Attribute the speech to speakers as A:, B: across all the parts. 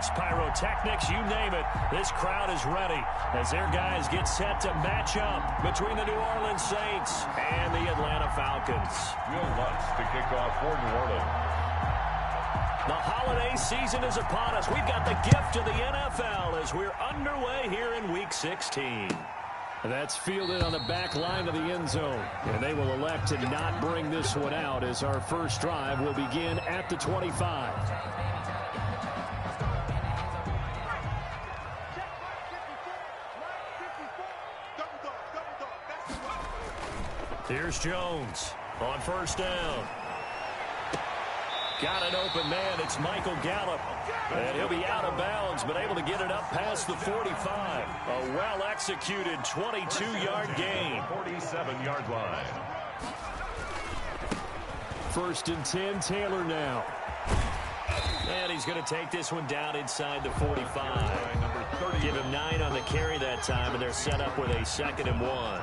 A: fireworks, pyrotechnics, you name it. This crowd is ready as their guys get set to match up between the New Orleans Saints and the Atlanta Falcons.
B: Will Lutz to kick off for New Orleans.
A: The holiday season is upon us. We've got the gift of the NFL as we're underway here in Week 16. That's fielded on the back line of the end zone. And they will elect to not bring this one out as our first drive will begin at the 25. Here's Jones on first down. Got an open man. It's Michael Gallup. And he'll be out of bounds, but able to get it up past the 45. A well-executed 22-yard gain.
B: 47-yard line.
A: First and 10, Taylor now. And he's going to take this one down inside the 45. Give him 9 on the carry that time, and they're set up with a 2nd and 1.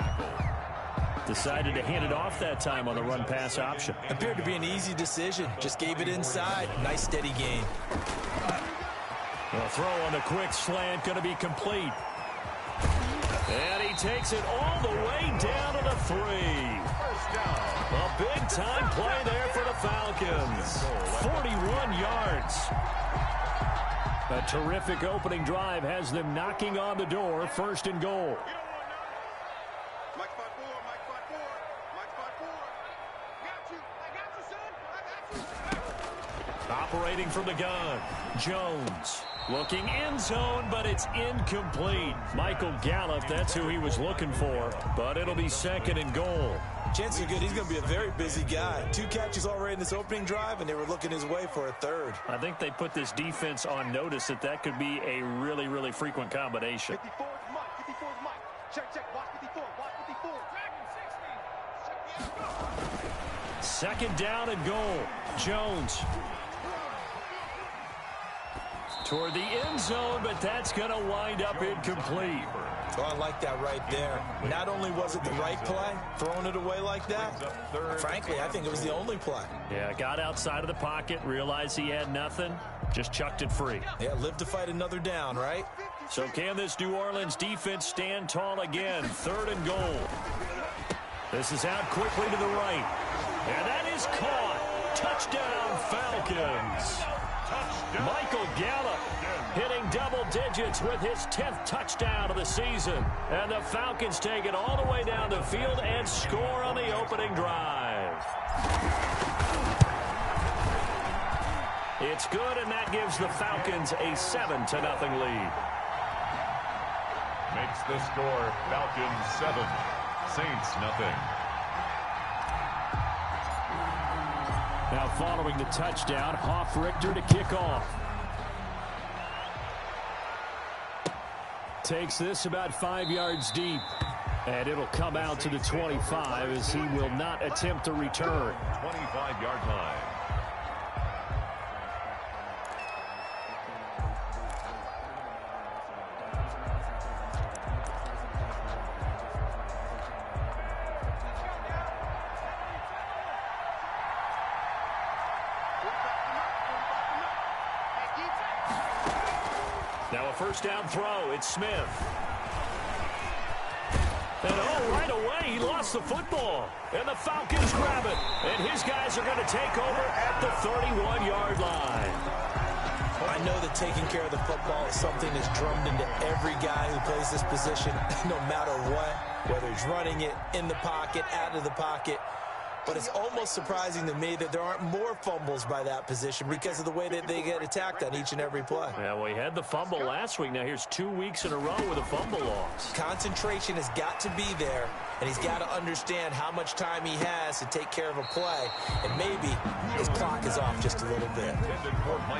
A: Decided to hand it off that time on the run-pass option.
C: Appeared to be an easy decision. Just gave it inside. Nice, steady gain.
A: The throw on the quick slant going to be complete. And he takes it all the way down to the 3. A big-time play there for the Falcons. 41 yards. A terrific opening drive has them knocking on the door. 1st and goal. Operating from the gun, Jones looking end zone, but it's incomplete. Michael Gallup, that's who he was looking for, but it'll be 2nd and goal.
C: Chances are good he's going to be a very busy guy. 2 catches already in this opening drive, and they were looking his way for a 3rd.
A: I think they put this defense on notice that could be a really, really frequent combination.
D: 54 is Mike. 54 is Mike. Check. Watch 54. Watch 54.
A: 2nd down and goal. Jones toward the end zone, but that's going to wind up incomplete.
C: Oh, I like that right there. Not only was it the right play, throwing it away like that, frankly, I think it was the only play.
A: Yeah, got outside of the pocket, realized he had nothing, just chucked it free.
C: Yeah, live to fight another down, right?
A: So can this New Orleans defense stand tall again? 3rd and goal. This is out quickly to the right. And that is caught. Touchdown, Falcons. Michael Gallup hitting double digits with his 10th touchdown of the season. And the Falcons take it all the way down the field and score on the opening drive. It's good, and that gives the Falcons a 7-0 lead.
B: Makes the score Falcons 7, Saints nothing.
A: Now following the touchdown, Hoff-Richter to kick off. Takes this about 5 yards deep. And it'll come out to the 25 as he will not attempt to return.
B: 25-yard line.
A: Now a first down throw. It's Smith. And right away, he lost the football. And the Falcons grab it. And his guys are going to take over at the 31-yard line.
C: I know that taking care of the football is something that's drummed into every guy who plays this position, no matter what, whether he's running it, in the pocket, out of the pocket. But it's almost surprising to me that there aren't more fumbles by that position because of the way that they get attacked on each and every play.
A: Yeah, well, he had the fumble last week. Now here's 2 weeks in a row with a fumble loss.
C: Concentration has got to be there, and he's got to understand how much time he has to take care of a play, and maybe his clock is off just a little bit.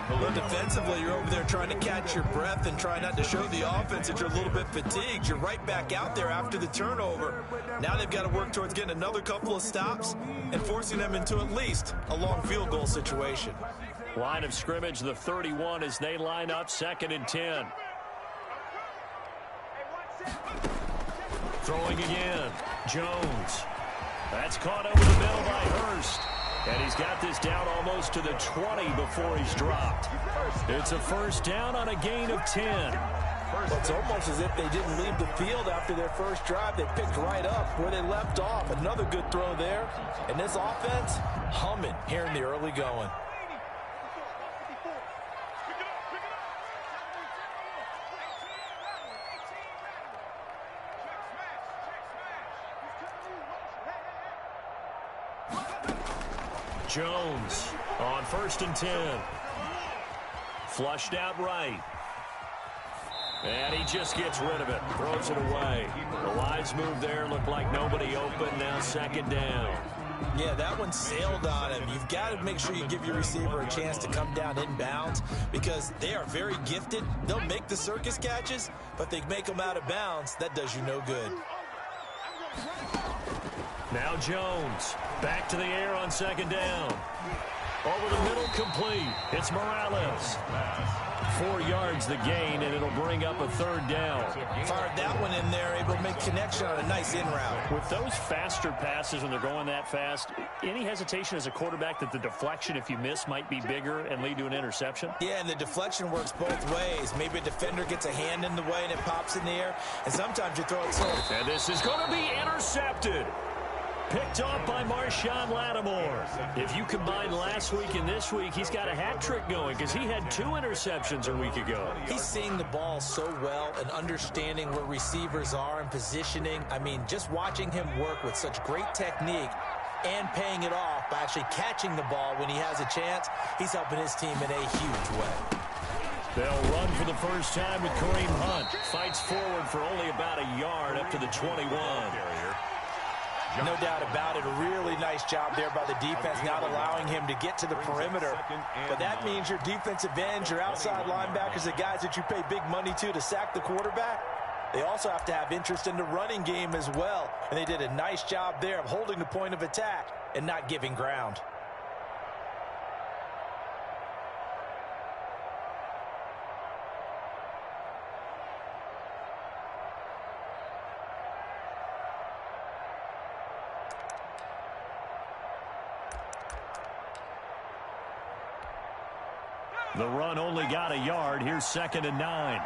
E: Well, defensively, you're over there trying to catch your breath and try not to show the offense that you're a little bit fatigued. You're right back out there after the turnover. Now they've got to work towards getting another couple of stops and forcing them into at least a long field goal situation.
A: Line of scrimmage, the 31, as they line up 2nd and 10. Throwing again, Jones. That's caught over the middle by Hurst. And he's got this down almost to the 20 before he's dropped. It's a first down on a gain of 10.
C: Well, it's almost as if they didn't leave the field after their first drive. They picked right up where they left off. Another good throw there. And this offense, humming here in the early going.
A: Jones on 1st and 10. Flushed out right. And he just gets rid of it. Throws it away. The wise move there. Looked like nobody open. Now 2nd down.
C: Yeah, that one sailed on him. You've got to make sure you give your receiver a chance to come down inbounds because they are very gifted. They'll make the circus catches, but they make them out of bounds. That does you no good.
A: Now Jones. Back to the air on 2nd down. Over the middle, complete. It's Morales. 4 yards the gain, and it'll bring up a 3rd down.
C: Fired that one in there, able to make connection on a nice in route.
A: With those faster passes when they're going that fast, any hesitation as a quarterback that the deflection, if you miss, might be bigger and lead to an interception?
C: Yeah, and the deflection works both ways. Maybe a defender gets a hand in the way and it pops in the air, and sometimes you throw it so.
A: And this is going to be intercepted. Picked off by Marshawn Lattimore. If you combine last week and this week, he's got a hat trick going because he had 2 interceptions a week ago.
C: He's seeing the ball so well and understanding where receivers are and positioning. I mean, just watching him work with such great technique and paying it off by actually catching the ball when he has a chance, he's helping his team in a huge way.
A: They'll run for the first time with Kareem Hunt. Fights forward for only about a yard up to the 21.
C: No doubt about it. A really nice job there by the defense, not allowing him to get to the perimeter. But that means your defensive ends, your outside linebackers, the guys that you pay big money to sack the quarterback, they also have to have interest in the running game as well. And they did a nice job there of holding the point of attack and not giving ground.
A: The run only got a yard. Here's 2nd and 9.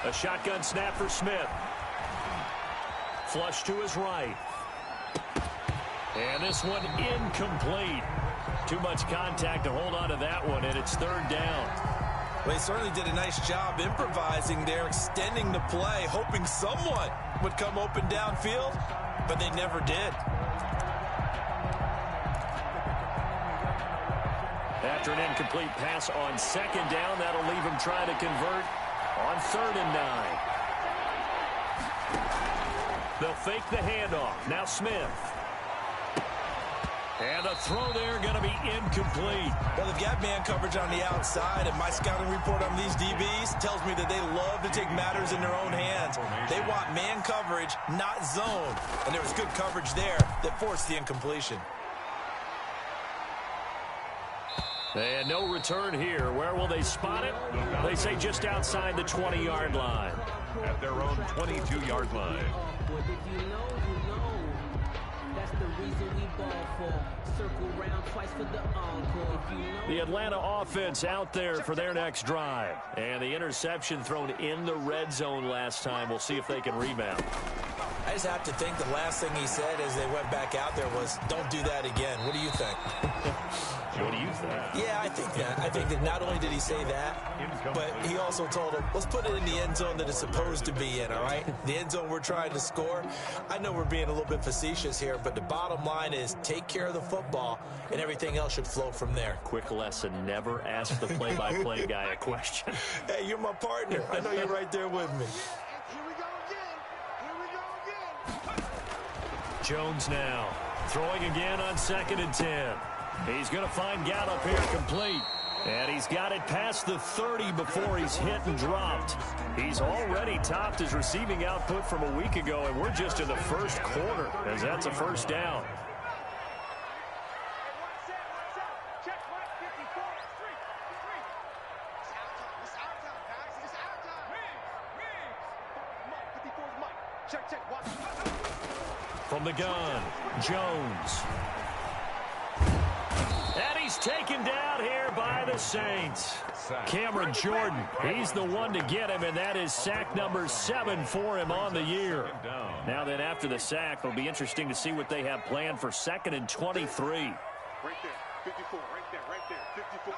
A: A shotgun snap for Smith. Flush to his right. And this one incomplete. Too much contact to hold on to that one, and it's 3rd down.
C: Well, he certainly did a nice job improvising there, extending the play, hoping someone would come open downfield, but they never did.
A: After an incomplete pass on 2nd down, that'll leave him trying to convert on 3rd and 9. They'll fake the handoff. Now Smith. And the throw there going to be incomplete.
C: Well, they've got man coverage on the outside, and my scouting report on these DBs tells me that they love to take matters in their own hands. They want man coverage, not zone. And there was good coverage there that forced the incompletion.
A: And no return here. Where will they spot it? They say just outside the 20-yard line.
B: At their own 22-yard line.
A: The Atlanta offense out there for their next drive. And the interception thrown in the red zone last time. We'll see if they can rebound.
C: I just have to think the last thing he said as they went back out there was, don't do that again. What do you think?
A: What do you think?
C: Yeah, I think that. I think that not only did he say that, but he also told him, let's put it in the end zone that it's supposed to be in, all right? The end zone we're trying to score. I know we're being a little bit facetious here, but the bottom line is take care of the football, and everything else should flow from there.
A: Quick lesson, never ask the play-by-play guy a question.
C: Hey, you're my partner. I know you're right there with me.
A: Jones now throwing again on 2nd and 10. He's going to find Gallup here complete. And he's got it past the 30 before he's hit and dropped. He's already topped his receiving output from a week ago, and we're just in the first quarter as that's a first down. From the gun, Jones. And he He's taken down here by the Saints. Cameron Jordan, he's the one to get him, and that is sack number 7 for him on the year. Now then, after the sack, it'll be interesting to see what they have planned for 2nd and 23.
D: Right there, 54, right there, 54.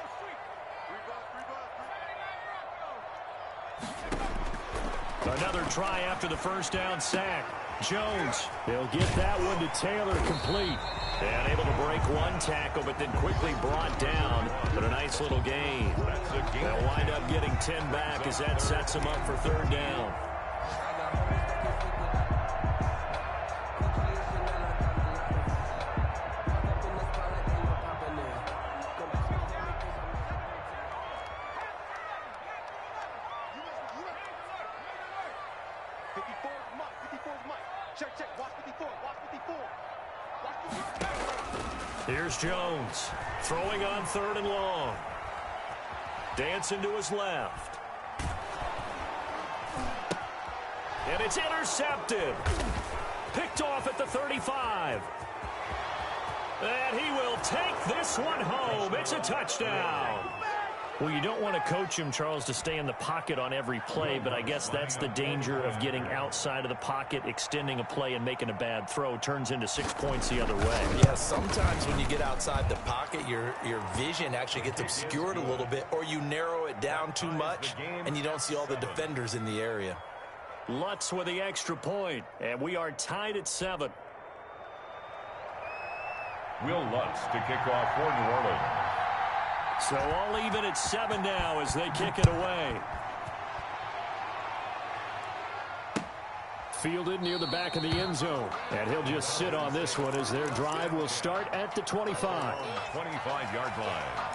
A: Another try after the first down sack. Jones, they'll get that one to Taylor complete. And able to break one tackle, but then quickly brought down. But a nice little gain. They'll wind up getting 10 back as that sets them up for 3rd down. Here's Jones, throwing on 3rd and long. Dancing to his left. And it's intercepted. Picked off at the 35. And he will take this one home. It's a touchdown. Well, you don't want to coach him, Charles, to stay in the pocket on every play, but I guess that's the danger of getting outside of the pocket, extending a play, and making a bad throw. Turns into 6 points the other way.
C: Yeah, sometimes when you get outside the pocket, your vision actually gets obscured a little bit, or you narrow it down too much, and you don't see all the defenders in the area.
A: Lutz with the extra point, and we are tied at 7.
B: Will Lutz to kick off for New Orleans.
A: So all even at 7 now as they kick it away. Fielded near the back of the end zone. And he'll just sit on this one as their drive will start at the 25.
B: 25-yard line.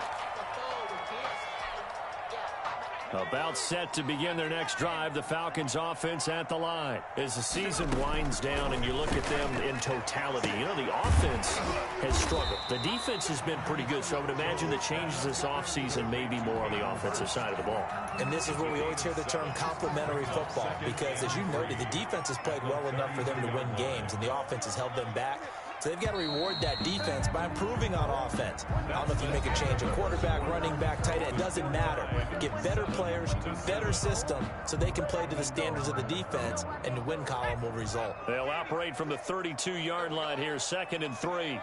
A: About set to begin their next drive, the Falcons offense at the line. As the season winds down and you look at them in totality, you know, the offense has struggled. The defense has been pretty good, so I would imagine the changes this offseason may be more on the offensive side of the ball.
C: And this is where we always hear the term complementary football, because as you noted, the defense has played well enough for them to win games, and the offense has held them back. So they've got to reward that defense by improving on offense. I don't know if you make a change, a quarterback, running back, tight end, it doesn't matter. Get better players, better system, so they can play to the standards of the defense, and the win column will result.
A: They'll operate from the 32-yard line here, 2nd and 3.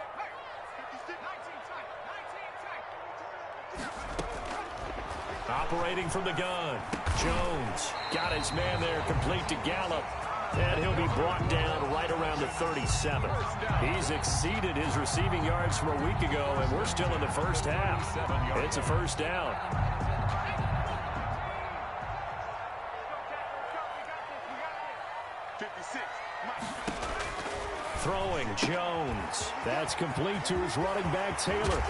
A: Operating from the gun. Jones got his man there, complete to Gallup. And he'll be brought down right around the 37. He's exceeded his receiving yards from a week ago, and we're still in the first half. It's a first down. Throwing Jones. That's complete to his running back, Taylor.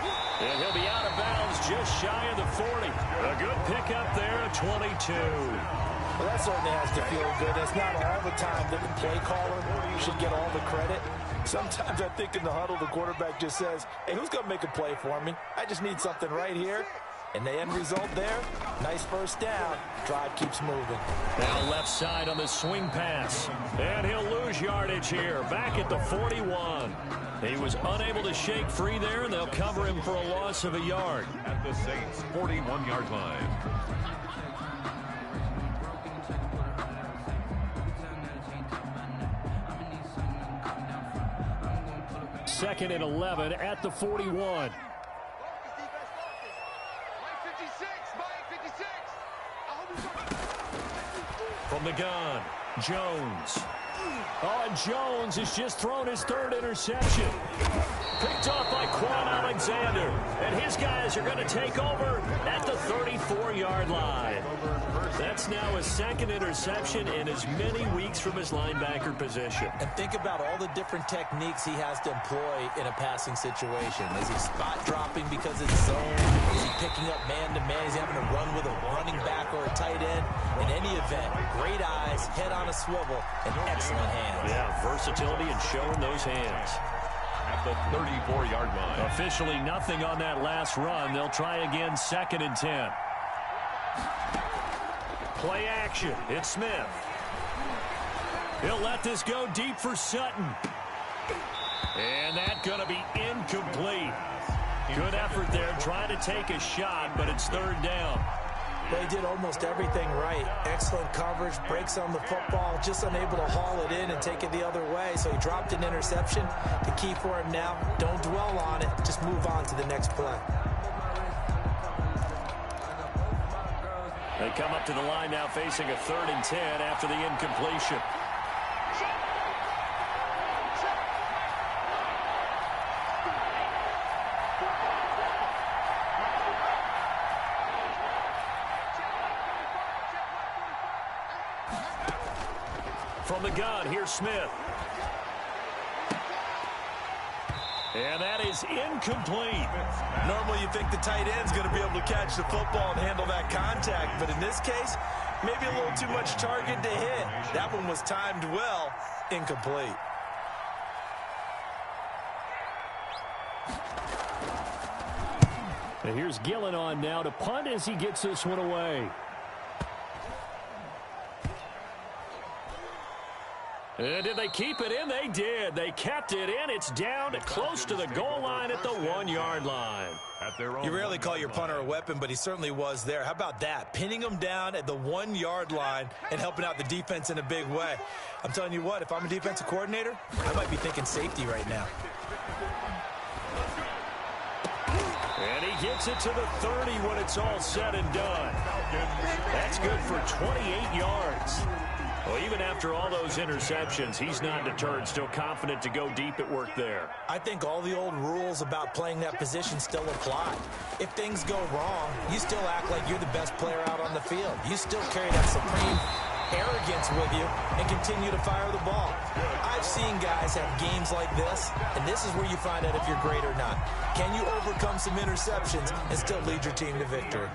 A: And he'll be out of bounds just shy of the 40. A good pickup there at 22.
C: Well, that certainly has to feel good. It's not all the time that the play caller should get all the credit. Sometimes I think in the huddle, the quarterback just says, hey, who's going to make a play for me? I just need something right here. And the end result there, nice first down. Drive keeps moving.
A: Now left side on the swing pass. And he'll lose yardage here. Back at the 41. He was unable to shake free there, and they'll cover him for a loss of a yard.
B: At the Saints' 41-yard line.
A: 2nd and 11 at the 41. From the gun, Jones. Oh, and Jones has just thrown his 3rd interception. Picked off by Quan Alexander. And his guys are going to take over at the 34-yard line. That's now his 2nd interception in as many weeks from his linebacker position.
C: And think about all the different techniques he has to employ in a passing situation. Is he spot dropping because it's zone? Is he picking up man-to-man? Is he having to run with a running back or a tight end? In any event, great eyes, head on a swivel, and excellent hands.
A: Yeah, versatility and showing those hands.
B: At the 34-yard line.
A: Officially nothing on that last run. They'll try again, 2nd and 10. Play action. It's Smith. He'll let this go deep for Sutton. And that's going to be incomplete. Good effort there, trying to take a shot, but it's third down.
C: They did almost everything right. Excellent coverage, breaks on the football, just unable to haul it in and take it the other way. So he dropped an interception. The key for him now, don't dwell on it. Just move on to the next play.
A: They come up to the line now facing a 3rd and 10 after the incompletion. From the gun, here's Smith. And that is incomplete.
E: Normally you think the tight end's going to be able to catch the football and handle that contact, but in this case, maybe a little too much target to hit. That one was timed well, incomplete.
A: And here's Gillen on now to punt as he gets this one away. And did they keep it in? They did. They kept it in. It's down close to the goal line at the 1-yard line.
E: You rarely call your punter a weapon, but he certainly was there. How about that? Pinning him down at the 1-yard line and helping out the defense in a big way. I'm telling you what, if I'm a defensive coordinator, I might be thinking safety right now.
A: And he gets it to the 30 when it's all said and done. That's good for 28 yards. Well, even after all those interceptions, he's not deterred, still confident to go deep at work there.
C: I think all the old rules about playing that position still apply. If things go wrong, you still act like you're the best player out on the field. You still carry that supreme arrogance with you and continue to fire the ball. I've seen guys have games like this, and this is where you find out if you're great or not. Can you overcome some interceptions and still lead your team to victory?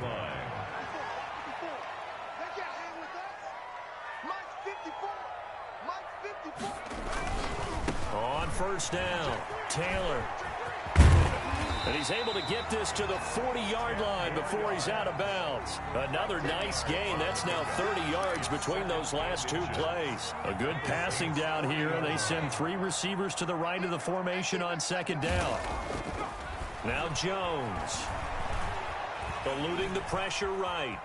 A: On first down, Taylor. And he's able to get this to the 40-yard line before he's out of bounds. Another nice gain. That's now 30 yards between those last two plays. A good passing down here. They send 3 receivers to the right of the formation on second down. Now Jones. Eluding the pressure right.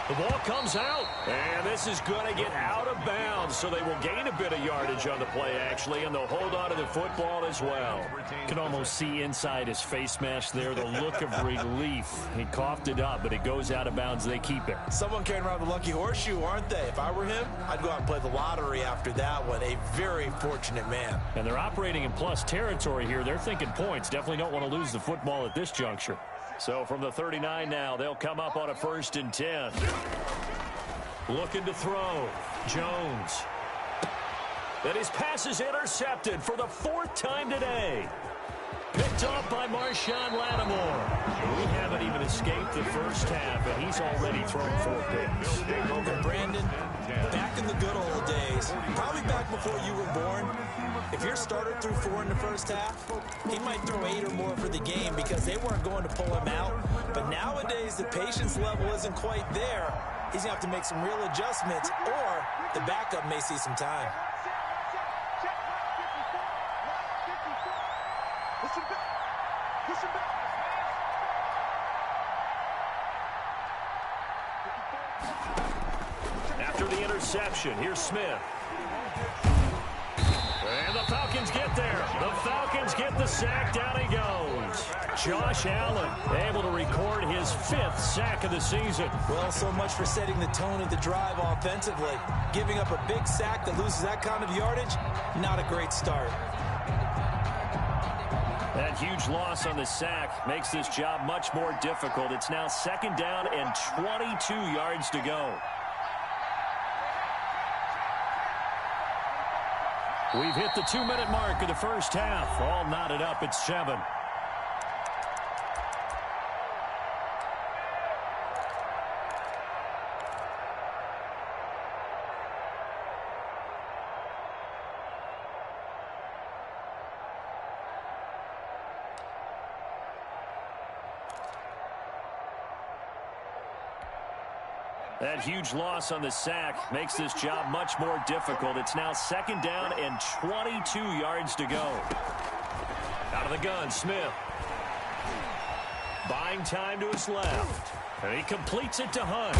A: The ball comes out, and this is going to get out of bounds, so they will gain a bit of yardage on the play, actually, and they'll hold on to the football as well. You can almost see inside his face mask there the look of relief. He coughed it up, but it goes out of bounds. They keep it.
E: Someone carrying around the lucky horseshoe, aren't they? If I were him, I'd go out and play the lottery after that one. A very fortunate man.
A: And they're operating in plus territory here. They're thinking points. Definitely don't want to lose the football at this juncture. So from the 39 now, they'll come up on a 1st and 10. Looking to throw. Jones. And his pass is intercepted for the 4th time today. Picked off by Marshawn Lattimore. We haven't even escaped the first half, and he's already thrown 4 picks.
C: And Brandon, back in the good old days, probably back before you were born, if your starter threw 4 in the first half, he might throw 8 or more for the game because they weren't going to pull him out. But nowadays, the patience level isn't quite there. He's going to have to make some real adjustments, or the backup may see some time.
A: After the interception, here's Smith. And the Falcons get there. The Falcons get the sack. Down he goes. Josh Allen able to record his 5th sack of the season.
C: Well, so much for setting the tone of the drive offensively. Giving up a big sack that loses that kind of yardage, not a great start.
A: That huge loss on the sack makes this job much more difficult. It's now 2nd down and 22 yards to go. We've hit the 2-minute mark of the first half. All knotted up at 7. That huge loss on the sack makes this job much more difficult. It's now 2nd down and 22 yards to go. Out of the gun, Smith. Buying time to his left. And he completes it to Hunt.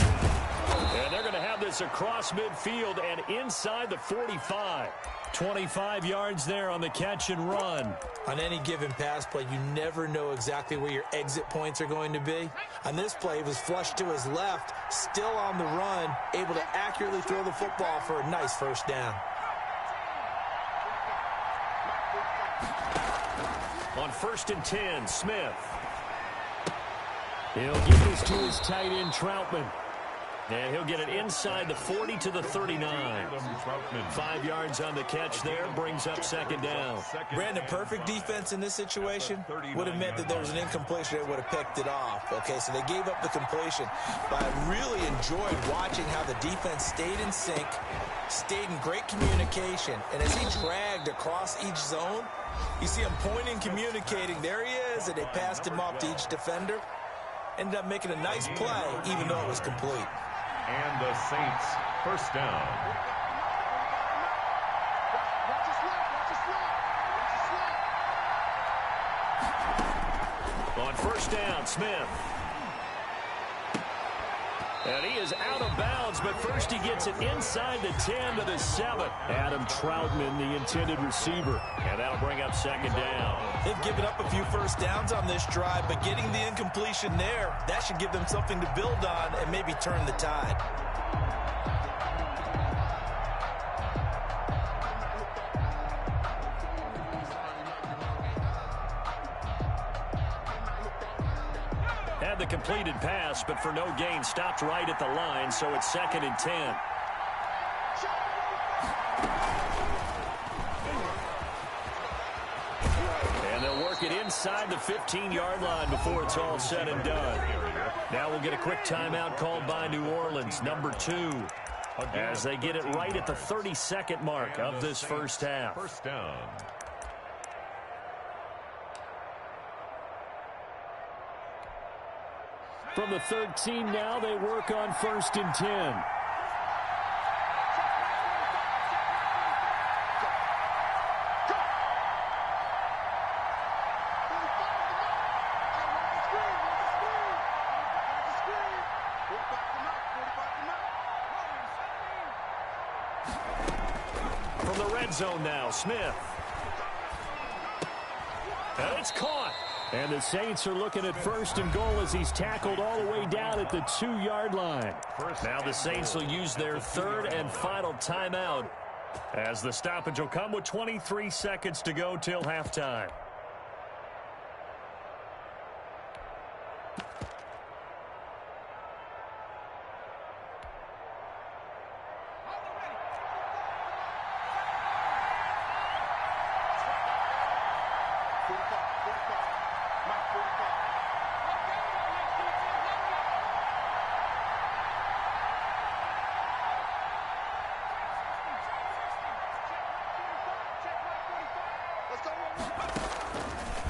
A: And they're going to have this across midfield and inside the 45. 25 yards there on the catch and run.
C: On any given pass play, you never know exactly where your exit points are going to be. On this play, it was flushed to his left, still on the run, able to accurately throw the football for a nice first down.
A: On 1st and 10, Smith. He'll give this to his tight end, Troutman. And he'll get it inside the 40 to the 39. 5 yards on the catch there, brings up 2nd down.
C: Brandon, perfect defense in this situation would have meant that there was an incompletion that would have picked it off. Okay, so they gave up the completion. But I really enjoyed watching how the defense stayed in sync, stayed in great communication. And as he dragged across each zone, you see him pointing, communicating. There he is, and they passed him off to each defender. Ended up making a nice play, even though it was complete.
B: And the Saints, first down.
A: On 1st down, Smith. And he is out of bounds, but first he gets it inside the 10 to the 7. Adam Troutman, the intended receiver. And that'll bring up 2nd down.
C: They've given up a few first downs on this drive, but getting the incompletion there, that should give them something to build on and maybe turn the tide.
A: Had the completed pass, but for no gain, stopped right at the line, so it's 2nd and 10. And they'll work it inside the 15-yard line before it's all said and done. Now we'll get a quick timeout called by New Orleans, number 2, as they get it right at the 32nd mark of this first half.
B: First down.
A: From the 13 now, they work on 1st and 10. From the red zone now, Smith. And it's caught. And the Saints are looking at 1st and goal as he's tackled all the way down at the 2-yard line. Now the Saints will use their 3rd and final timeout as the stoppage will come with 23 seconds to go till halftime.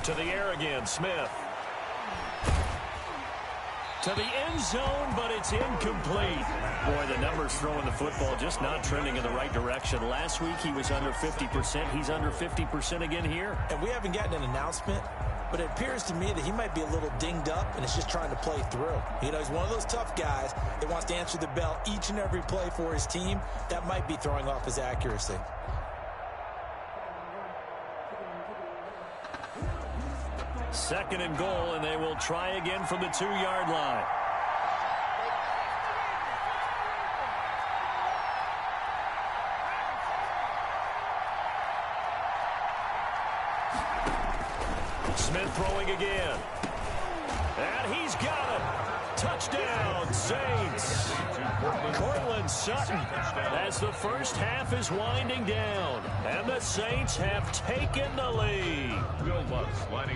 A: To the air again, Smith. To the end zone, but it's incomplete. Boy, the numbers throwing the football just not trending in the right direction. Last week he was under 50%. He's under 50% again here.
C: And we haven't gotten an announcement, but it appears to me that he might be a little dinged up and is just trying to play through. You know, he's one of those tough guys that wants to answer the bell each and every play for his team. That might be throwing off his accuracy.
A: 2nd and goal, and they will try again from the 2-yard line. Smith throwing again. And he's got it. Touchdown, Saints. Cortland Sutton as the first half is winding down. And the Saints have taken the lead.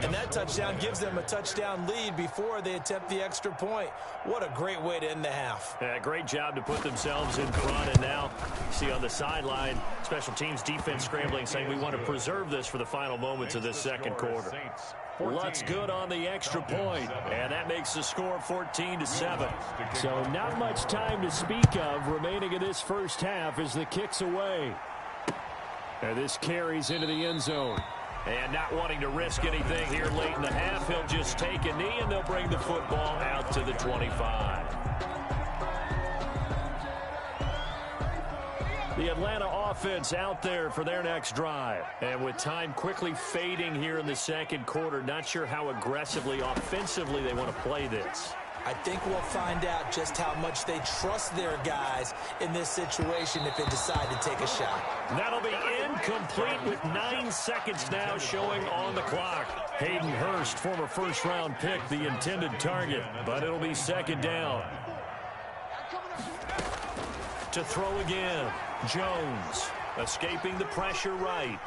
C: And that touchdown gives them a touchdown lead before they attempt the extra point. What a great way to end the half.
A: Yeah, great job to put themselves in front. And now, see on the sideline, special teams defense scrambling, saying we want to preserve this for the final moments of this second quarter. Lutz good on the extra point, and that makes the score 14-7. So not much time to speak of remaining in this first half as the kick's away. And this carries into the end zone. And not wanting to risk anything here late in the half, he'll just take a knee, and they'll bring the football out to the 25. The Atlanta offense out there for their next drive. And with time quickly fading here in the second quarter, not sure how aggressively, offensively they want to play this.
C: I think we'll find out just how much they trust their guys in this situation if they decide to take a shot.
A: That'll be incomplete with 9 seconds now showing on the clock. Hayden Hurst, former first-round pick, the intended target, but it'll be second down. To throw again, Jones, escaping the pressure right.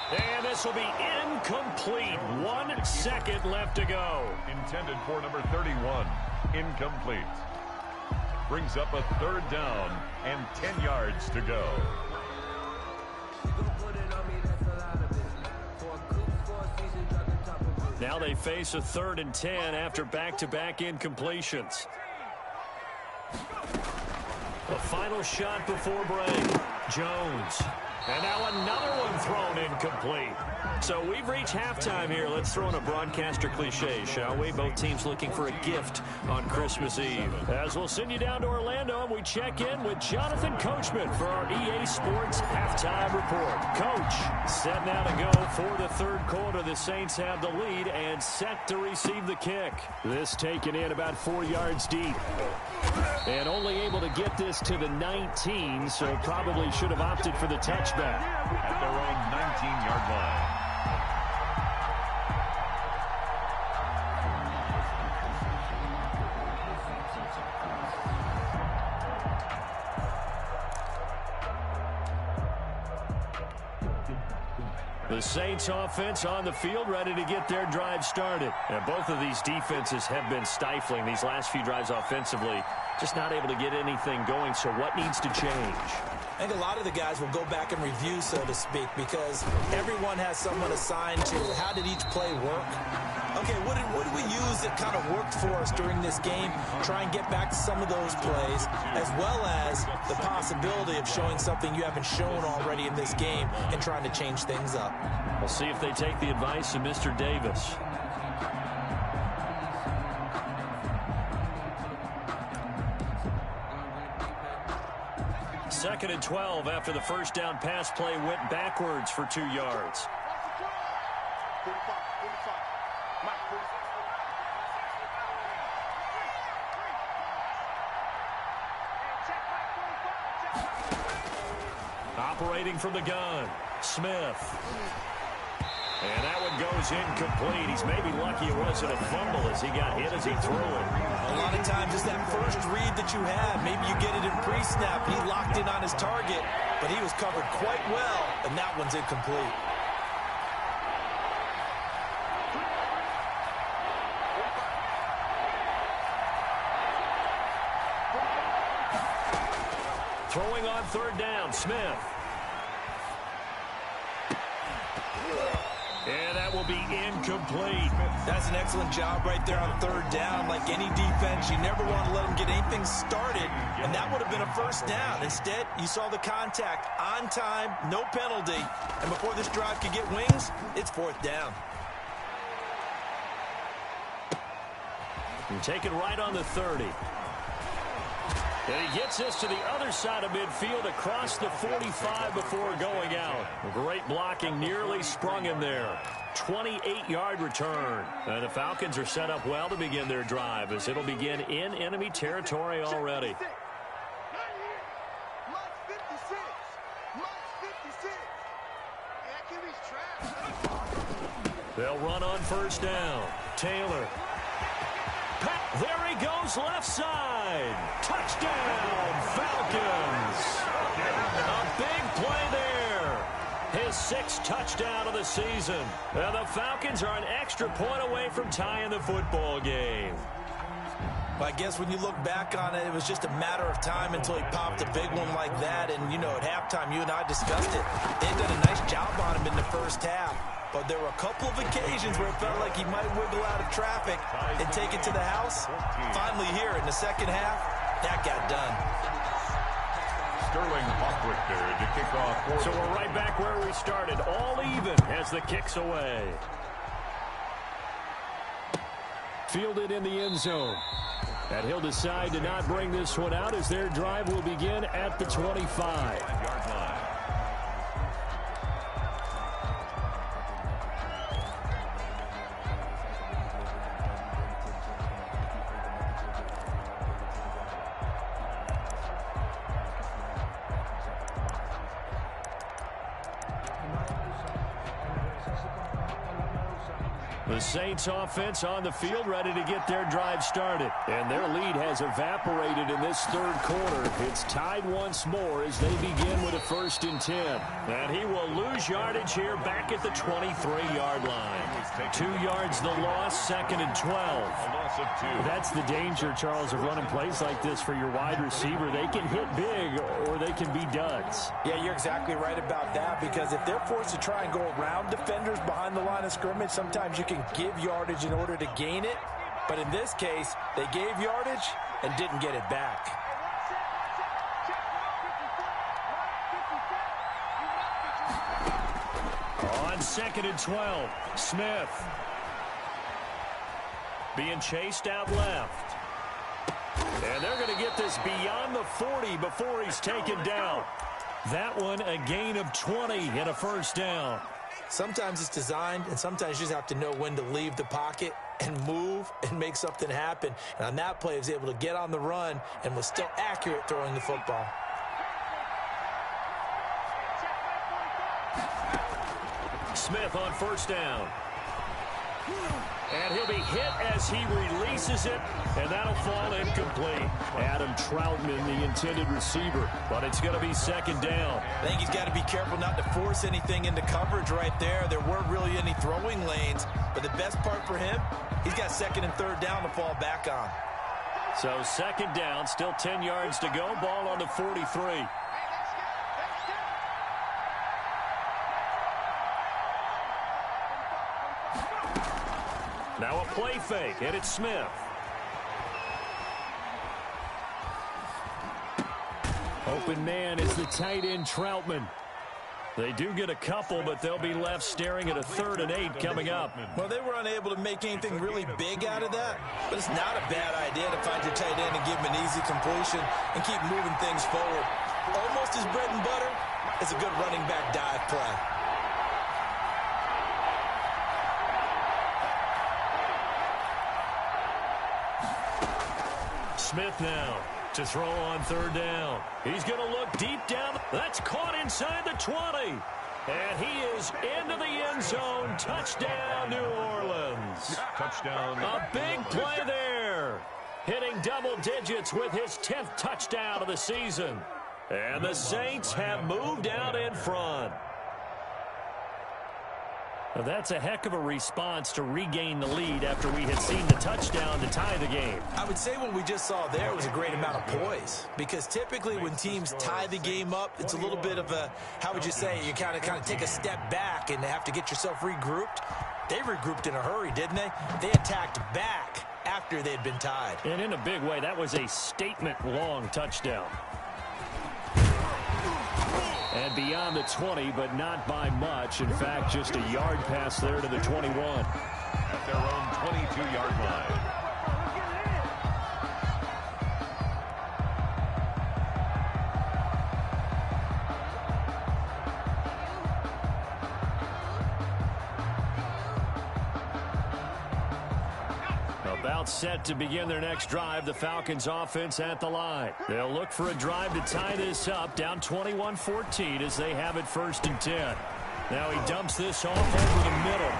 A: And this will be incomplete. 1 second left to go.
B: Intended for number 31. Incomplete. Brings up a third down and 10 yards to go.
A: Now they face a 3rd and 10 after back-to-back incompletions. The final shot before break. Jones. And now another one thrown incomplete. So we've reached halftime here. Let's throw in a broadcaster cliche, shall we? Both teams looking for a gift on Christmas Eve. As we'll send you down to Orlando, and we check in with Jonathan Coachman for our EA Sports Halftime Report. Coach, set now to go for the third quarter. The Saints have the lead and set to receive the kick. This taken in about 4 yards deep. And only able to get this to the 19, so probably should have opted for the touchback.
B: At their own 19-yard line.
A: The Saints offense on the field, ready to get their drive started. And both of these defenses have been stifling these last few drives offensively. Just not able to get anything going, so what needs to change?
C: I think a lot of the guys will go back and review, so to speak, because everyone has someone assigned to how did each play work. Okay, what did we use that kind of worked for us during this game? Try and get back to some of those plays, as well as the possibility of showing something you haven't shown already in this game and trying to change things up.
A: We'll see if they take the advice of Mr. Davis. Second and 12 after the first down pass play went backwards for 2 yards. Operating from the gun, Smith. And that one goes incomplete. He's maybe lucky it wasn't a fumble as he got hit as he threw it.
C: A lot of times it's that first read that you have. Maybe you get it in pre-snap. He locked in on his target, but he was covered quite well, and that one's incomplete.
A: Throwing on third down, Smith. And that will be incomplete.
C: That's an excellent job right there on third down. Like any defense, you never want to let them get anything started, and that would have been a first down. Instead, you saw the contact on time, no penalty, and before this drive could get wings, it's fourth down.
A: And take it right on the 30. And he gets us to the other side of midfield across the 45 before going out. Great blocking, nearly sprung him there. 28-yard return. And the Falcons are set up well to begin their drive as it'll begin in enemy territory already. They'll run on first down. Taylor. There he goes, left side. Touchdown, Falcons. A big play there. His 6th touchdown of the season. And the Falcons are an extra point away from tying the football game.
C: I guess when you look back on it, it was just a matter of time until he popped a big one like that. And, you know, at halftime, you and I discussed it. They did a nice job on him in the first half. But there were a couple of occasions where it felt like he might wiggle out of traffic and take it to the house. Finally here in the second half, that got done.
B: Sterling Hawkwictor to kick off.
A: So we're right back where we started, all even as the kick's away. Fielded in the end zone. And he'll decide to not bring this one out as their drive will begin at the 25-yard line. The Saints offense on the field ready to get their drive started. And their lead has evaporated in this third quarter. It's tied once more as they begin with a 1st and 10. And he will lose yardage here back at the 23-yard line. 2 yards the loss, 2nd and 12.
B: A loss of 2.
A: That's the danger, Charles, of running plays like this for your wide receiver. They can hit big or they can be duds.
C: Yeah, you're exactly right about that, because if they're forced to try and go around defenders behind the line of scrimmage, sometimes you can give yardage in order to gain it. But in this case, they gave yardage and didn't get it back.
A: On 2nd and 12, Smith being chased out left. And they're going to get this beyond the 40 before he's taken down. That one a gain of 20 and a 1st down.
C: Sometimes it's designed, and sometimes you just have to know when to leave the pocket and move and make something happen. And on that play, he was able to get on the run and was still accurate throwing the football.
A: Smith on 1st down. And he'll be hit as he releases it, and that'll fall incomplete. Adam Troutman, the intended receiver, but it's going to be 2nd down.
C: I think he's got to be careful not to force anything into coverage right there. There weren't really any throwing lanes, but the best part for him, he's got 2nd and 3rd down to fall back on.
A: So 2nd down, still 10 yards to go, ball on the 43. Now a play fake, and it's Smith. Open man is the tight end, Troutman. They do get a couple, but they'll be left staring at a 3rd and 8 coming up.
C: Well, they were unable to make anything really big out of that, but it's not a bad idea to find your tight end and give him an easy completion and keep moving things forward. Almost his bread and butter is a good running back dive play.
A: Smith now to throw on 3rd down. He's going to look deep down. That's caught inside the 20. And he is into the end zone. Touchdown, New Orleans.
B: Touchdown.
A: A big play there. Hitting double digits with his 10th touchdown of the season. And the Saints have moved out in front. Well, that's a heck of a response to regain the lead after we had seen the touchdown to tie the game.
C: I would say what we just saw there was a great amount of poise, because typically when teams tie the game up, it's a little bit of a, how would you say, you kind of take a step back and have to get yourself regrouped. They regrouped in a hurry, didn't they? They attacked back after they'd been tied.
A: And in a big way, that was a statement-long touchdown. And beyond the 20, but not by much. In fact, just a yard pass there to the 21.
B: At their own 22-yard line.
A: About set to begin their next drive, the Falcons offense at the line. They'll look for a drive to tie this up, down 21-14 as they have it 1st and 10. Now he dumps this off over the middle.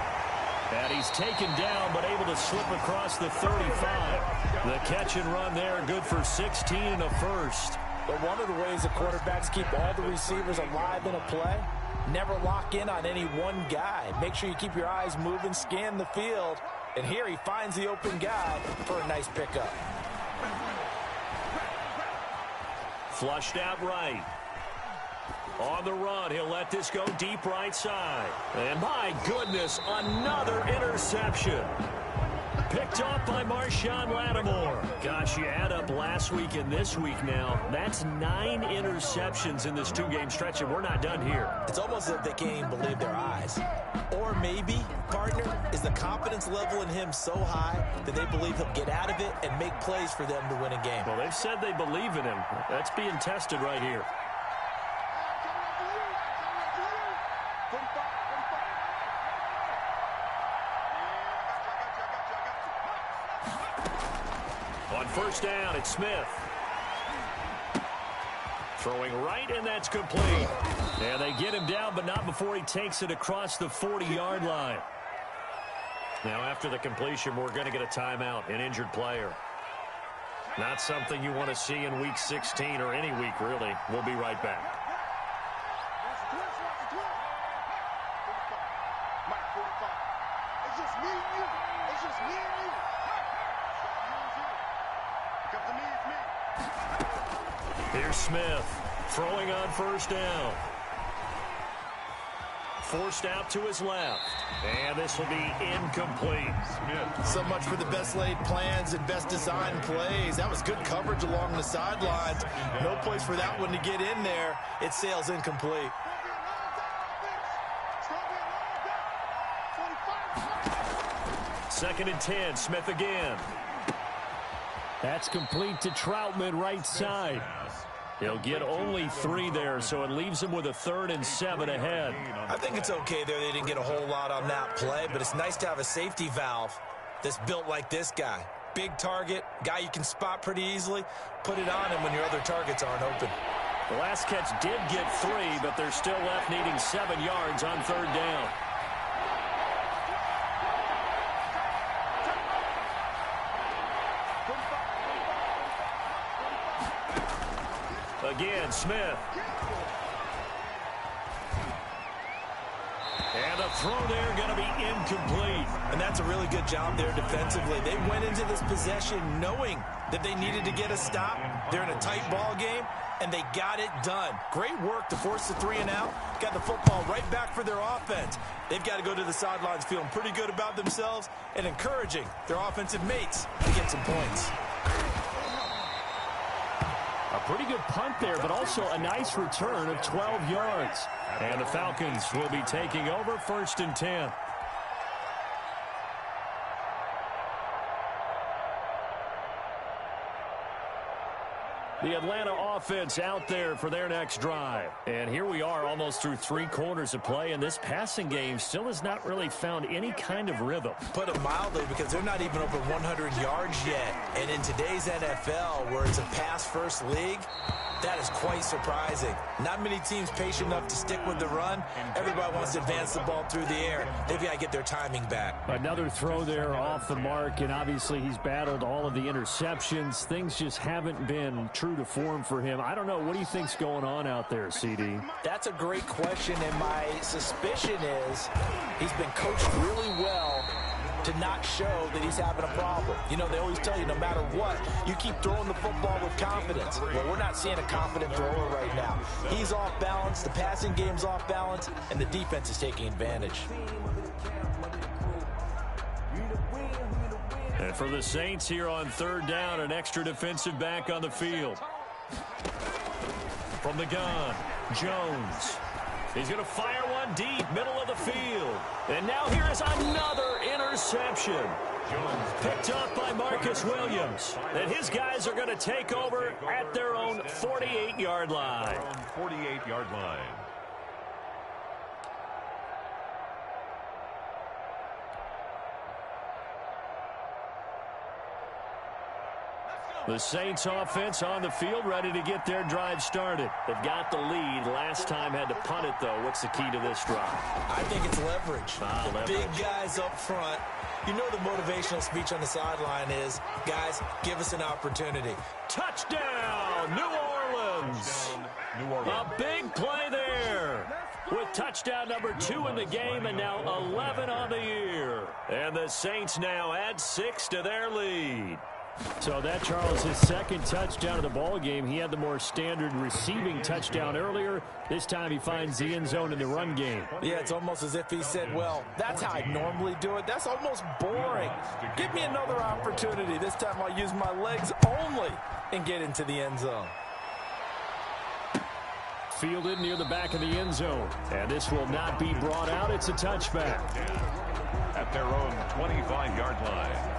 A: And he's taken down, but able to slip across the 35. The catch and run there, good for 16 and a 1st.
C: But one of the ways the quarterbacks keep all the receivers alive in a play, never lock in on any one guy. Make sure you keep your eyes moving, scan the field. And here he finds the open guy for a nice pickup.
A: Flushed out right. On the run, he'll let this go deep right side. And my goodness, another interception. Picked off by Marshawn Lattimore. Gosh, you add up last week and this week now. That's 9 interceptions in this 2-game stretch, and we're not done here.
C: It's almost as if they can't even believe their eyes. Or maybe, partner, is the confidence level in him so high that they believe he'll get out of it and make plays for them to win a game.
A: Well, they've said they believe in him. That's being tested right here. On first down, it's Smith. Throwing right, and that's complete. And they get him down, but not before he takes it across the 40-yard line. Now, after the completion, we're going to get a timeout, an injured player. Not something you want to see in Week 16 or any week, really. We'll be right back.
D: It's just me and you. It's just me and you. Come to me, it's me.
A: Here's Smith throwing on first down. Forced out to his left. And this will be incomplete.
B: Smith.
C: So much for the best laid plans and best designed plays. That was good coverage along the sidelines. No place for that one to get in there. It sails incomplete.
A: Second and 10, Smith again. That's complete to Troutman, right side. He'll get only 3 there, so it leaves him with a 3rd and 7 ahead.
C: I think it's okay there. They didn't get a whole lot on that play, but it's nice to have a safety valve that's built like this guy. Big target, guy you can spot pretty easily. Put it on him when your other targets aren't open.
A: The last catch did get 3, but they're still left needing 7 yards on 3rd down. Again, Smith. And a throw there going to be incomplete.
C: And that's a really good job there defensively. They went into this possession knowing that they needed to get a stop. They're in a tight ball game, and they got it done. Great work to force the 3 and out. Got the football right back for their offense. They've got to go to the sidelines feeling pretty good about themselves and encouraging their offensive mates to get some points.
A: A pretty good punt there, but also a nice return of 12 yards. And the Falcons will be taking over 1st and 10. The Atlanta offense out there for their next drive. And here we are almost through 3 quarters of play, and this passing game still has not really found any kind of rhythm.
C: Put it mildly, because they're not even over 100 yards yet. And in today's NFL, where it's a pass-first league, that is quite surprising. Not many teams patient enough to stick with the run. Everybody wants to advance the ball through the air. They've got to get their timing back.
A: Another throw there off the mark, and obviously he's battled all of the interceptions. Things just haven't been true to form for him. I don't know. What do you think's going on out there, CD?
C: That's a great question, and my suspicion is he's been coached really well to not show that he's having a problem. You know, they always tell you no matter what, you keep throwing the football with confidence. Well, we're not seeing a confident thrower right now. He's off balance, the passing game's off balance, and the defense is taking advantage.
A: And for the Saints here on 3rd down, an extra defensive back on the field. From the gun, Jones. He's going to fire one deep, middle of the field. And now here is another interception.
B: Jones
A: picked up by Marcus Williams. And his guys are going to take over at their own 48-yard line.
B: 48-yard line.
A: The Saints offense on the field, ready to get their drive started. They've got the lead. Last time had to punt it, though. What's the key to this drive?
C: I think it's leverage.
A: Leverage.
C: Big guys up front. You know the motivational speech on the sideline is, guys, give us an opportunity.
A: Touchdown, New Orleans.
B: New Orleans.
A: A big play there. With touchdown number 2 in the game and now 11 on the year. And the Saints now add 6 to their lead. So that, Charles, his second touchdown of the ball game. He had the more standard receiving touchdown earlier. This time he finds the end zone in the run game.
C: Yeah, it's almost as if he said, well, that's how I normally do it. That's almost boring. Give me another opportunity. This time I'll use my legs only and get into the end zone.
A: Fielded near the back of the end zone. And this will not be brought out. It's a touchback.
B: At their own 25-yard line.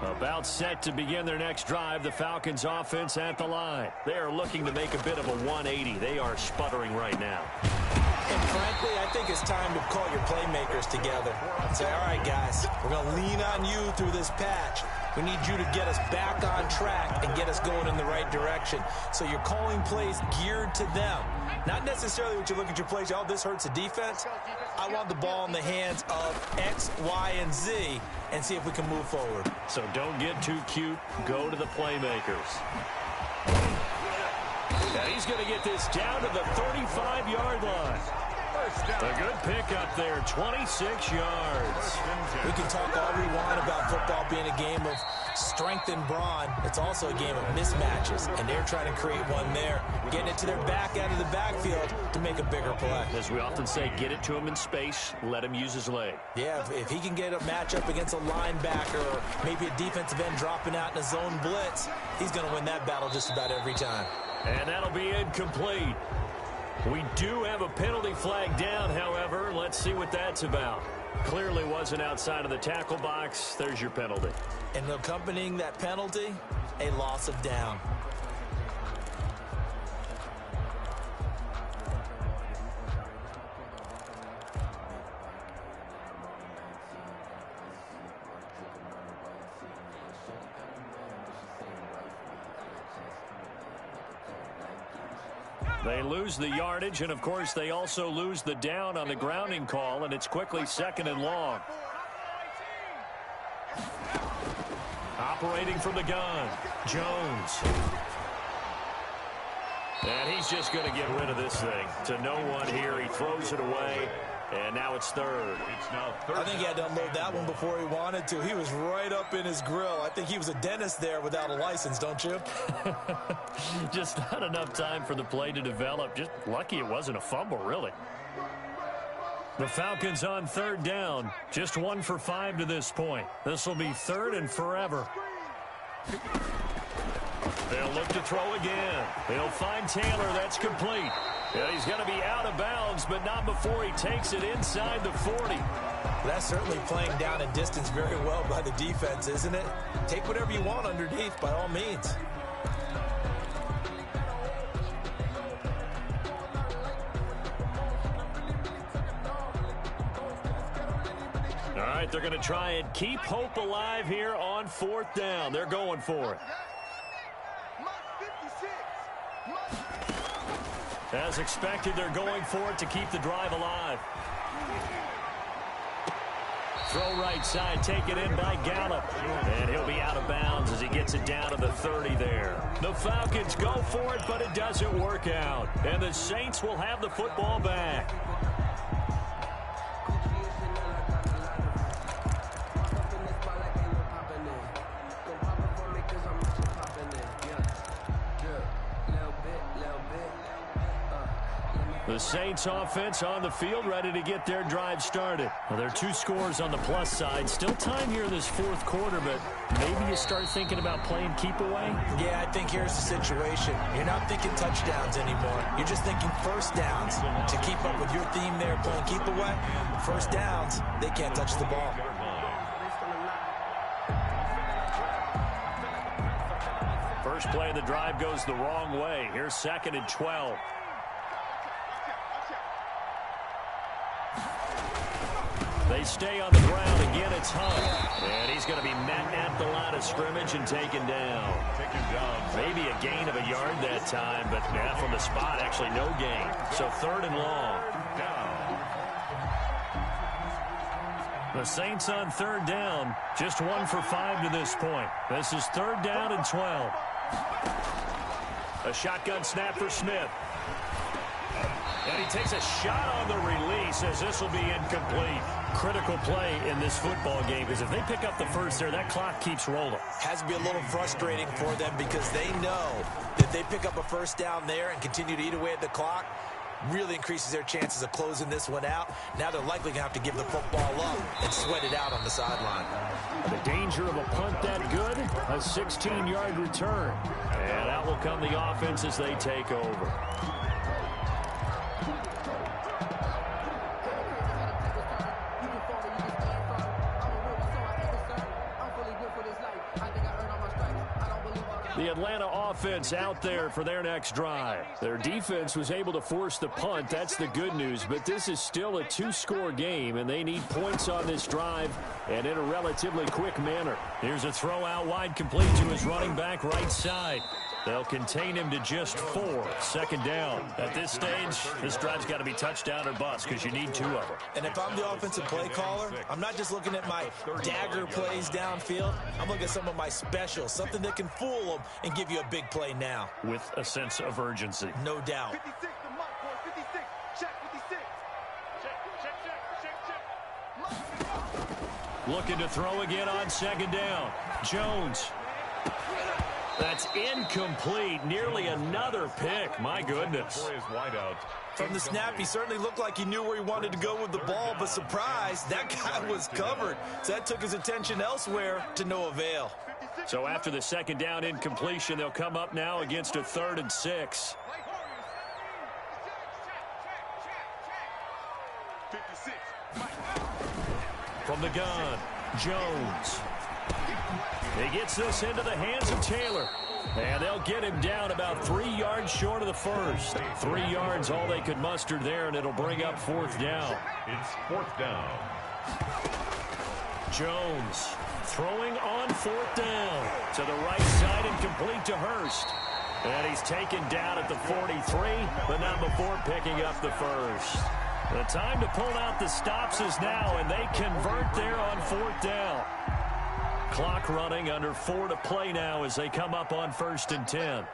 A: About set to begin their next drive, the Falcons offense at the line. They are looking to make a bit of a 180. They are sputtering right now.
C: And frankly, I think it's time to call your playmakers together and say, all right, guys, we're going to lean on you through this patch. We need you to get us back on track and get us going in the right direction. So you're calling plays geared to them. Not necessarily what you look at your plays, oh, this hurts the defense. I want the ball in the hands of X, Y, and Z and see if we can move forward.
A: So don't get too cute. Go to the playmakers. Now he's going to get this down to the 35-yard line. A good pickup there, 26 yards.
C: We can talk all we want about football being a game of strength and brawn. It's also a game of mismatches, and they're trying to create one there, getting it to their back out of the backfield to make a bigger play.
A: As we often say, get it to him in space, let him use his leg.
C: Yeah, if he can get a matchup against a linebacker or maybe a defensive end dropping out in a zone blitz, he's going to win that battle just about every time.
A: And that'll be incomplete. We do have a penalty flag down, however. Let's see what that's about. Clearly wasn't outside of the tackle box. There's your penalty.
C: And accompanying that penalty, a loss of down.
A: They lose the yardage, and, of course, they also lose the down on the grounding call, and it's quickly 2nd and long. Operating from the gun, Jones. And he's just going to get rid of this thing. To no one here. He throws it away, and now it's 3rd.
B: It's now 3rd.
C: I think he had to unload that one before he wanted to. He was right up in his grill. I think he was a dentist there without a license, don't you?
A: Just not enough time for the play to develop. Just lucky it wasn't a fumble, really. The Falcons on 3rd down. Just 1 for 5 to this point. This will be 3rd and forever. They'll look to throw again. They'll find Taylor. That's complete. Yeah, he's going to be out of bounds, but not before he takes it inside the 40.
C: That's certainly playing down a distance very well by the defense, isn't it? Take whatever you want underneath, by all means.
A: All right, they're going to try and keep hope alive here on 4th down. They're going for it. As expected, they're going for it to keep the drive alive. Throw right side, take it in by Gallup. And he'll be out of bounds as he gets it down to the 30 there. The Falcons go for it, but it doesn't work out. And the Saints will have the football back. The Saints offense on the field, ready to get their drive started. Well, there are 2 scores on the plus side. Still time here in this 4th quarter, but maybe you start thinking about playing keep away?
C: Yeah, I think here's the situation. You're not thinking touchdowns anymore. You're just thinking first downs. To keep up with your theme there, playing keep away, first downs, they can't touch the ball.
A: First play of the drive goes the wrong way. Here's 2nd and 12. They stay on the ground. Again, it's Hunt. And he's going to be met at the line of scrimmage and taken down. Maybe a gain of a yard that time, but yeah, from the spot, actually no gain. So 3rd and long. The Saints on 3rd down. Just 1 for 5 to this point. This is 3rd down and 12. A shotgun snap for Smith. And he takes a shot on the release as this will be incomplete. Critical play in this football game because if they pick up the first there, that clock keeps rolling.
C: Has to be a little frustrating for them because they know that they pick up a first down there and continue to eat away at the clock, really increases their chances of closing this one out. Now they're likely going to have to give the football up and sweat it out on the sideline.
A: The danger of a punt that good, a 16-yard return. And out will come the offense as they take over. The Atlanta offense out there for their next drive. Their defense was able to force the punt. That's the good news. But this is still a two-score game, and they need points on this drive and in a relatively quick manner. Here's a throw out wide complete to his running back right side. They'll contain him to just 4. Second down. At this stage, this drive's got to be touchdown or bust because you need 2 of them.
C: And if I'm the offensive play caller, I'm not just looking at my dagger plays downfield. I'm looking at some of my specials, something that can fool them and give you a big play now.
A: With a sense of urgency.
C: No doubt.
D: 56, the mark, boy. 56. Check 56. Check.
A: Looking to throw again on second down. Jones. That's incomplete. Nearly another pick. My goodness.
C: From the snap, he certainly looked like he knew where he wanted to go with the ball, but surprise, that guy was covered. So that took his attention elsewhere to no avail.
A: So after the second down incompletion, they'll come up now against a 3rd and 6.
D: 56.
A: From the gun, Jones. He gets this into the hands of Taylor. And they'll get him down about 3 yards short of the first. 3 yards all they could muster there, and it'll bring up 4th down.
B: It's 4th down.
A: Jones throwing on 4th down. To the right side and complete to Hurst. And he's taken down at the 43, but not before picking up the first. The time to pull out the stops is now, and they convert there on 4th down. Clock running, under 4 to play now as they come up on 1st and 10.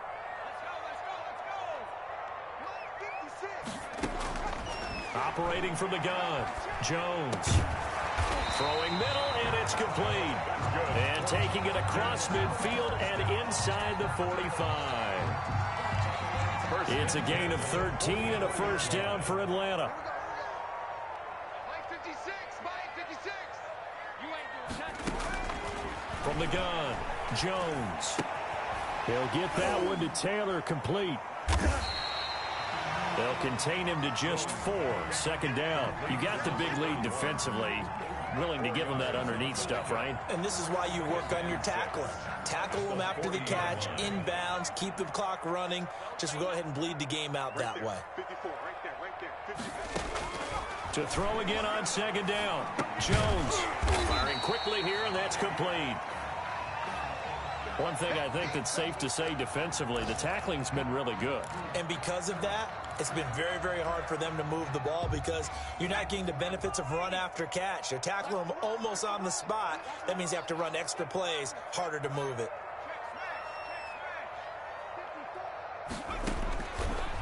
A: Operating from the gun, Jones. Throwing middle, and it's complete. And taking it across midfield and inside the 45. It's a gain of 13 and a first down for Atlanta. From the gun, Jones. He'll get that one to Taylor, complete. They'll contain him to just 4. Second down. You got the big lead defensively. Willing to give him that underneath stuff, right?
C: And this is why you work on your tackling. Tackle them after the catch, inbounds, keep the clock running. Just go ahead and bleed the game out that way.
D: 54, right there. 54.
A: To throw again on second down. Jones firing quickly here, and that's complete. One thing I think that's safe to say defensively, the tackling's been really good.
C: And because of that, it's been very, very hard for them to move the ball because you're not getting the benefits of run after catch. They're tackling them almost on the spot. That means you have to run extra plays, harder to move it.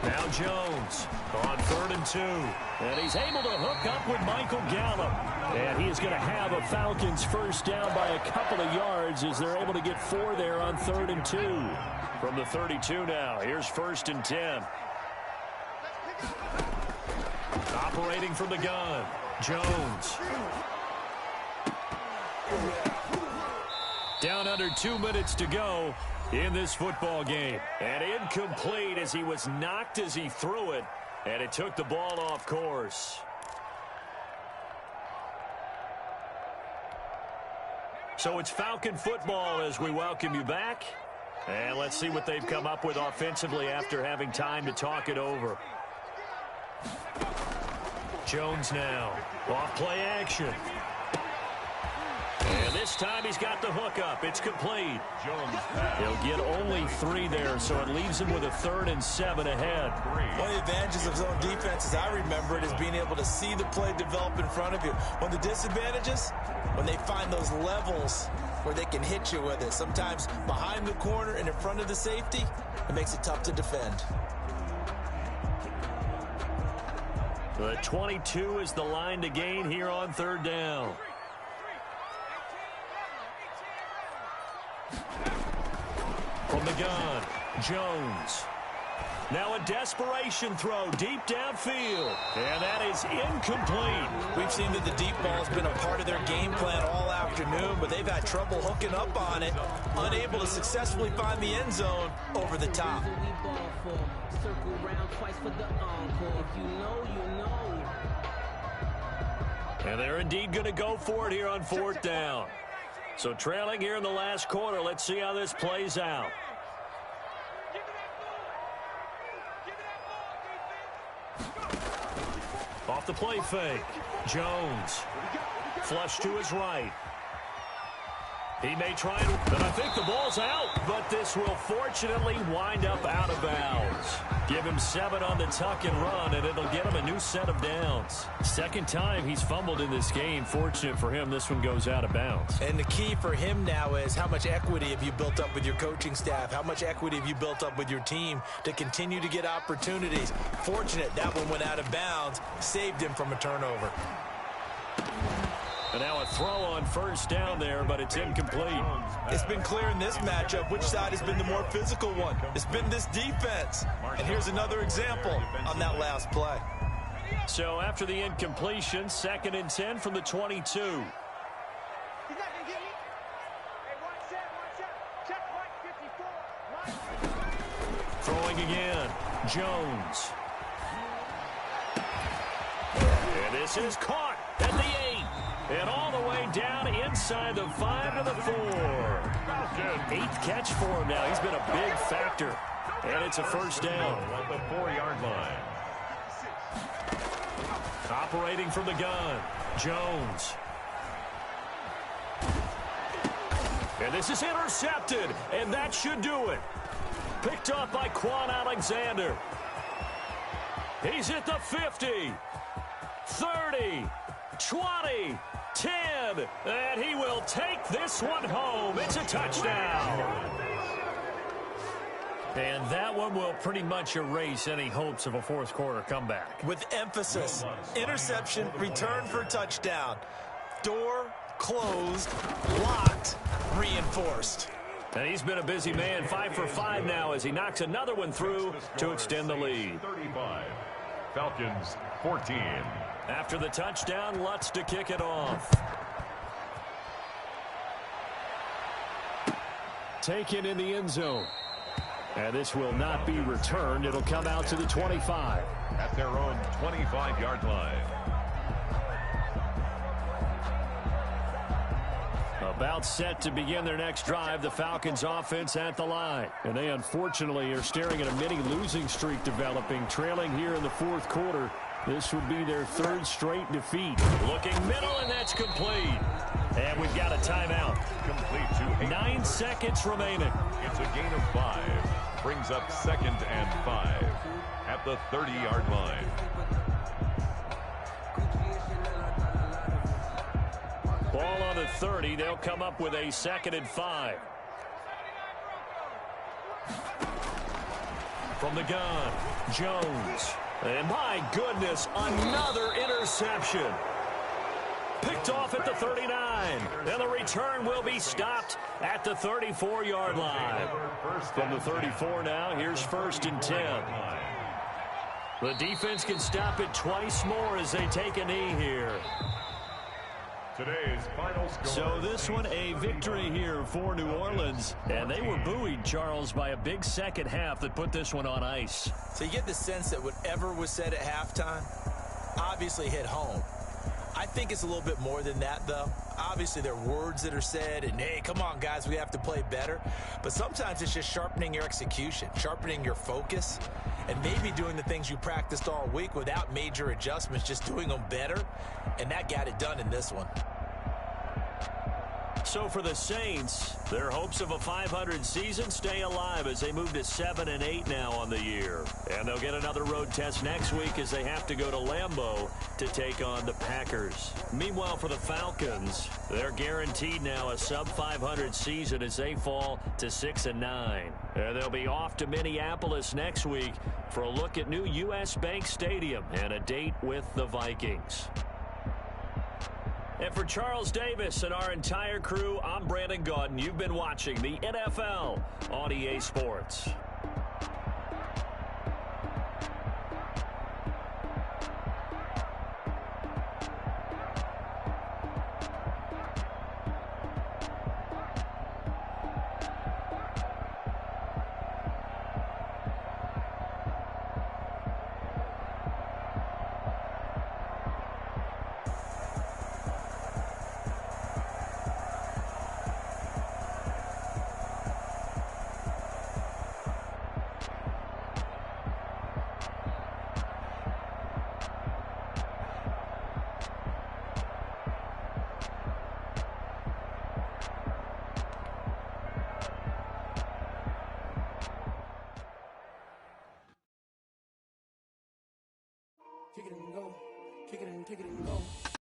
A: Now Jones on 3rd and 2. And he's able to hook up with Michael Gallup. And he is going to have a Falcons first down by a couple of yards as they're able to get 4 there on 3rd and 2. From the 32 now, here's 1st and 10. Operating from the gun, Jones. Down under 2 minutes to go in this football game. And incomplete as he was knocked as he threw it. And it took the ball off course. So it's Falcon football as we welcome you back. And let's see what they've come up with offensively after having time to talk it over. Jones now. Off play action. And this time he's got the hookup. It's complete. He'll get only 3 there, so it leaves him with a 3rd and 7 ahead.
C: One of the advantages of zone defense, as I remember it, is being able to see the play develop in front of you. One of the disadvantages, when they find those levels where they can hit you with it. Sometimes behind the corner and in front of the safety, it makes it tough to defend.
A: The 22 is the line to gain here on third down. From the gun, Jones. Now a desperation throw deep downfield. And that is incomplete.
C: We've seen that the deep ball has been a part of their game plan all afternoon, but they've had trouble hooking up on it, unable to successfully find the end zone over the top.
A: And they're indeed going to go for it here on fourth down. So trailing here in the last quarter, let's see how this plays out. Off the play fake. Jones. Flush to his right. He may try but I think the ball's out. But this will fortunately wind up out of bounds. Give him 7 on the tuck and run, and it'll get him a new set of downs. Second time he's fumbled in this game. Fortunate for him, this one goes out of bounds.
C: And the key for him now is how much equity have you built up with your coaching staff? How much equity have you built up with your team to continue to get opportunities? Fortunate that one went out of bounds, saved him from a turnover.
A: And now a throw on first down there, but it's incomplete.
C: It's been clear in this matchup which side has been the more physical one. It's been this defense. And here's another example on that last play.
A: So after the incompletion, 2nd and 10 from the 22. Throwing again, Jones. And this is caught at the 8. And all the way down inside the 5 to the 4. 8th catch for him now. He's been a big factor. And it's a first down.
B: At the 4-yard line.
A: Operating from the gun, Jones. And this is intercepted. And that should do it. Picked up by Quan Alexander. He's at the 50. 30. 20. 10, and he will take this one home. It's a touchdown. And that one will pretty much erase any hopes of a fourth quarter comeback.
C: With emphasis, interception, return for a touchdown. Door closed, locked, reinforced.
A: And he's been a busy man, 5 for 5 now as he knocks another one through to extend the lead.
B: 35, Falcons 14.
A: After the touchdown, Lutz to kick it off. Taken in the end zone. And this will not be returned. It'll come out to the 25.
B: At their own 25-yard line.
A: About set to begin their next drive, the Falcons offense at the line. And they unfortunately are staring at a mini losing streak developing, trailing here in the fourth quarter. This would be their 3rd straight defeat. Looking middle, and that's complete. And we've got a timeout.
B: Complete to
A: 9 seconds remaining.
B: It's a gain of 5. Brings up 2nd and 5 at the 30-yard line.
A: Ball on the 30. They'll come up with a 2nd and 5. From the gun, Jones. And my goodness, another interception. Picked off at the 39. And the return will be stopped at the 34-yard line. From the 34 now, here's 1st and 10. The defense can stop it twice more as they take a knee here.
B: Today's final score.
A: So this one a victory here for New Orleans. And they were buoyed, Charles, by a big second half that put this one on ice.
C: So you get the sense that whatever was said at halftime obviously hit home. I think it's a little bit more than that, though. Obviously, there are words that are said, and, hey, come on, guys, we have to play better. But sometimes it's just sharpening your execution, sharpening your focus, and maybe doing the things you practiced all week without major adjustments, just doing them better. And that got it done in this one.
A: So for the Saints, their hopes of a 500 season stay alive as they move to 7-8 now on the year. And they'll get another road test next week as they have to go to Lambeau to take on the Packers. Meanwhile, for the Falcons, they're guaranteed now a sub-500 season as they fall to 6-9. And they'll be off to Minneapolis next week for a look at new U.S. Bank Stadium and a date with the Vikings. And for Charles Davis and our entire crew, I'm Brandon Gaudin. You've been watching the NFL on EA Sports.
F: Kick it and go. Kick it and go.